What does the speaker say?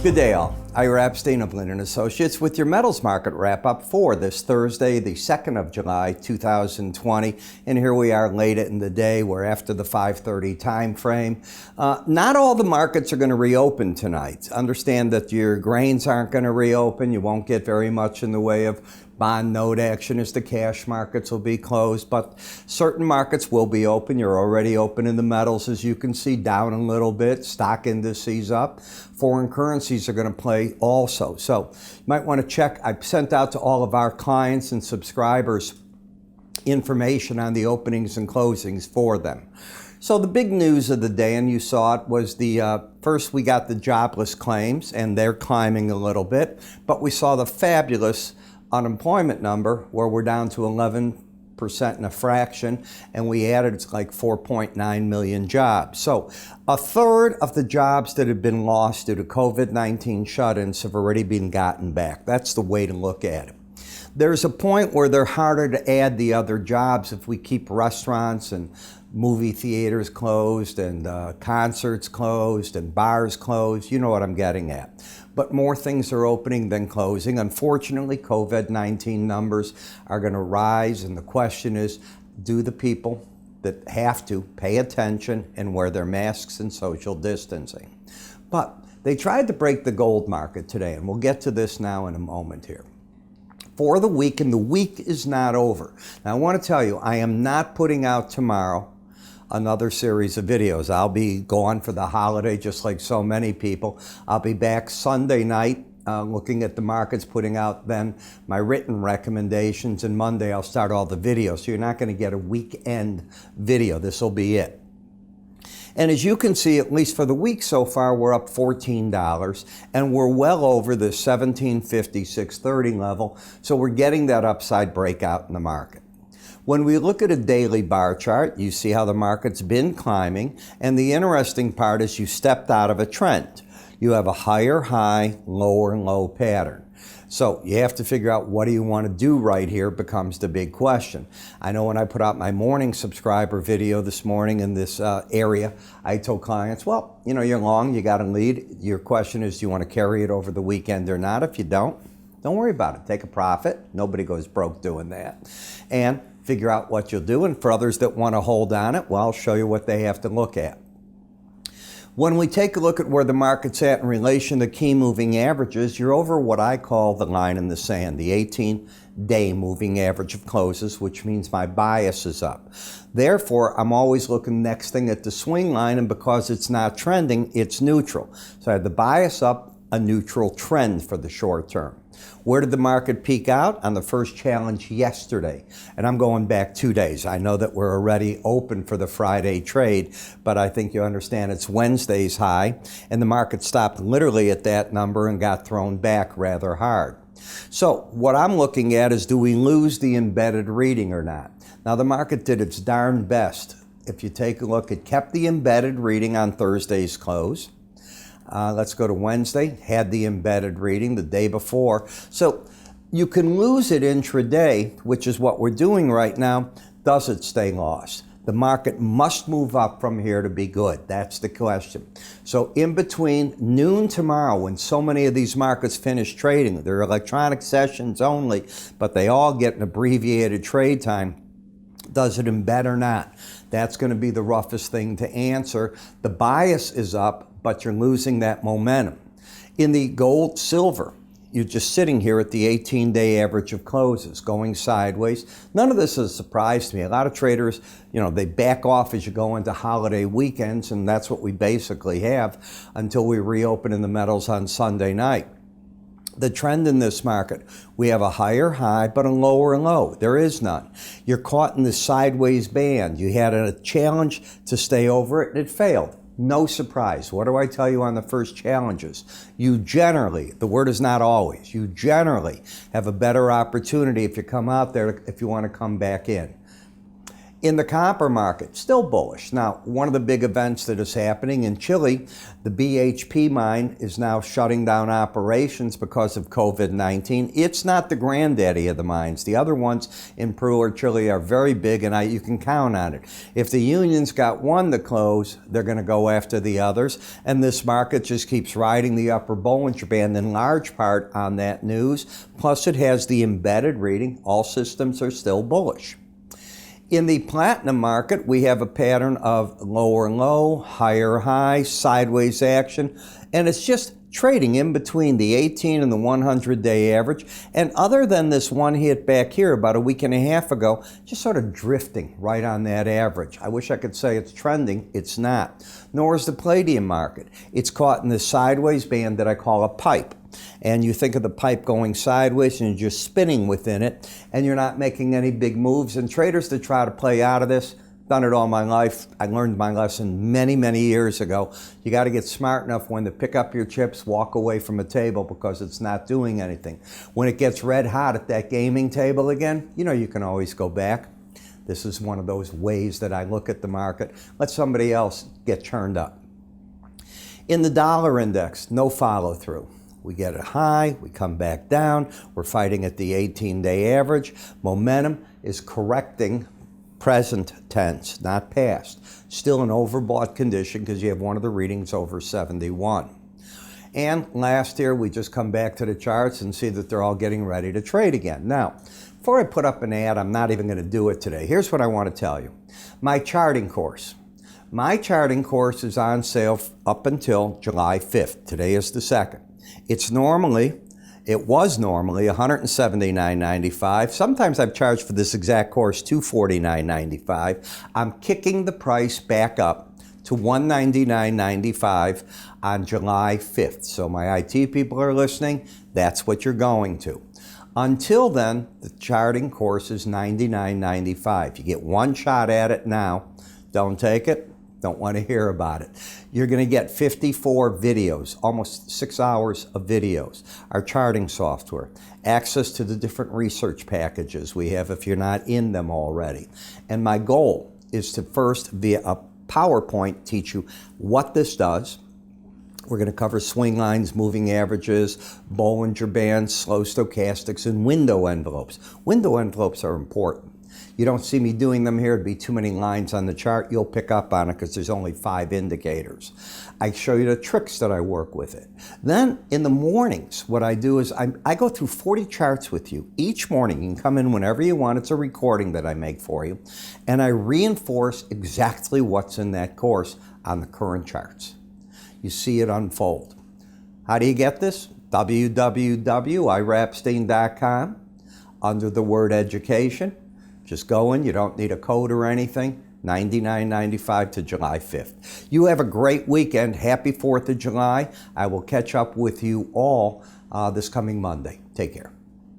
Good day all. Ira Epstein of Linn & Associates with your metals market wrap-up for this Thursday, the 2nd of July, 2020. And here we are late in the day. We're after the 5:30 time frame. Not all the markets are going to reopen tonight. Understand that your grains aren't going to reopen. You won't get very much in the way of bond note action as the cash markets will be closed, but certain markets will be open. You're already open in the metals, as you can see, down a little bit. Stock indices up. Foreign currencies are going to play also. So you might want to check. I've sent out to all of our clients and subscribers information on the openings and closings for them. So the big news of the day, and you saw it, was the first we got the jobless claims, and they're climbing a little bit, but we saw the fabulous unemployment number where we're down to 11% and a fraction, and we added it's like 4.9 million jobs. So a third of the jobs that have been lost due to COVID-19 shut-ins have already been gotten back. That's the way to look at it. There's a point where they're harder to add the other jobs if we keep restaurants and movie theaters closed and concerts closed and bars closed. You know what I'm getting at. But more things are opening than closing. Unfortunately, COVID-19 numbers are going to rise, and the question is, do the people that have to pay attention and wear their masks and social distancing? But they tried to break the gold market today, and we'll get to this now in a moment here. For the week, and the week is not over. Now, I want to tell you, I am not putting out tomorrow another series of videos. I'll be gone for the holiday, just like so many people. I'll be back Sunday night looking at the markets, putting out then my written recommendations, and Monday I'll start all the videos. So you're not going to get a weekend video. This will be it. And as you can see, at least for the week so far, we're up $14, and we're well over the 1750, 630 level. So we're getting that upside breakout in the market. When we look at a daily bar chart, you see how the market's been climbing, and the interesting part is you stepped out of a trend. You have a higher high, lower low pattern. So you have to figure out what do you want to do right here becomes the big question. I know when I put out my morning subscriber video this morning in this area, I told clients, well, you know, you're long, you got a lead. Your question is, do you want to carry it over the weekend or not? If you don't worry about it. Take a profit. Nobody goes broke doing that. And figure out what you'll do. And for others that want to hold on it, well, I'll show you what they have to look at. When we take a look at where the market's at in relation to key moving averages, you're over what I call the line in the sand, the 18-day moving average of closes, which means my bias is up. Therefore, I'm always looking next thing at the swing line, and because it's not trending, it's neutral. So I have the bias up, a neutral trend for the short term. Where did the market peak out? On the first challenge yesterday. And I'm going back 2 days. I know that we're already open for the Friday trade, but I think you understand it's Wednesday's high, and the market stopped literally at that number and got thrown back rather hard. So what I'm looking at is, do we lose the embedded reading or not? Now, the market did its darn best. If you take a look, it kept the embedded reading on Thursday's close. Let's go to Wednesday, had the embedded reading the day before. So you can lose it intraday, which is what we're doing right now. Does it stay lost? The market must move up from here to be good. That's the question. So in between noon tomorrow, when so many of these markets finish trading, they're electronic sessions only, but they all get an abbreviated trade time. Does it embed or not? That's going to be the roughest thing to answer. The bias is up, but you're losing that momentum. In the gold, silver, you're just sitting here at the 18-day average of closes, going sideways. None of this is a surprise to me. A lot of traders, you know, they back off as you go into holiday weekends, and that's what we basically have until we reopen in the metals on Sunday night. The trend in this market, we have a higher high but a lower low. There is none. You're caught in this sideways band. You had a challenge to stay over it, and it failed. No surprise. What do I tell you on the first challenges? You generally, the word is not always, you generally have a better opportunity if you come out there, if you want to come back in. In the copper market, still bullish. Now, one of the big events that is happening in Chile, the BHP mine is now shutting down operations because of COVID-19. It's not the granddaddy of the mines. The other ones in Peru or Chile are very big, and you can count on it. If the union's got one to close, they're going to go after the others, and this market just keeps riding the upper Bollinger Band in large part on that news. Plus, it has the embedded reading. All systems are still bullish. In the platinum market, we have a pattern of lower low, higher high, sideways action, and it's just trading in between the 18 and the 100-day average. And other than this one hit back here about a week and a half ago, just sort of drifting right on that average. I wish I could say it's trending. It's not. Nor is the palladium market. It's caught in this sideways band that I call a pipe. And you think of the pipe going sideways and you're just spinning within it, and you're not making any big moves. And traders that try to play out of this, done it all my life. I learned my lesson many, many years ago. You got to get smart enough when to pick up your chips, walk away from a table because it's not doing anything. When it gets red hot at that gaming table again, you know you can always go back. This is one of those ways that I look at the market. Let somebody else get churned up. In the dollar index, no follow through. We get a high, we come back down, we're fighting at the 18-day average. Momentum is correcting present tense, not past. Still an overbought condition because you have one of the readings over 71. And last year, we just come back to the charts and see that they're all getting ready to trade again. Now, before I put up an ad, I'm not even going to do it today. Here's what I want to tell you. My charting course. My charting course is on sale up until July 5th. Today is the 2nd. It was normally $179.95. Sometimes I've charged for this exact course $249.95. I'm kicking the price back up to $199.95 on July 5th. So my IT people are listening, that's what you're going to. Until then, the charting course is $99.95. You get one shot at it now. Don't take it. Don't want to hear about it. You're going to get 54 videos, almost 6 hours of videos, our charting software, access to the different research packages we have if you're not in them already. And my goal is to first, via a PowerPoint, teach you what this does. We're going to cover swing lines, moving averages, Bollinger Bands, slow stochastics, and window envelopes. Window envelopes are important. You don't see me doing them here. It'd be too many lines on the chart. You'll pick up on it because there's only 5 indicators. I show you the tricks that I work with it. Then in the mornings, what I do is I go through 40 charts with you. Each morning, you can come in whenever you want. It's a recording that I make for you. And I reinforce exactly what's in that course on the current charts. You see it unfold. How do you get this? www.iraepstein.com. Under the word education. Just go in, you don't need a code or anything, $99.95 to July 5th. You have a great weekend. Happy 4th of July. I will catch up with you all this coming Monday. Take care.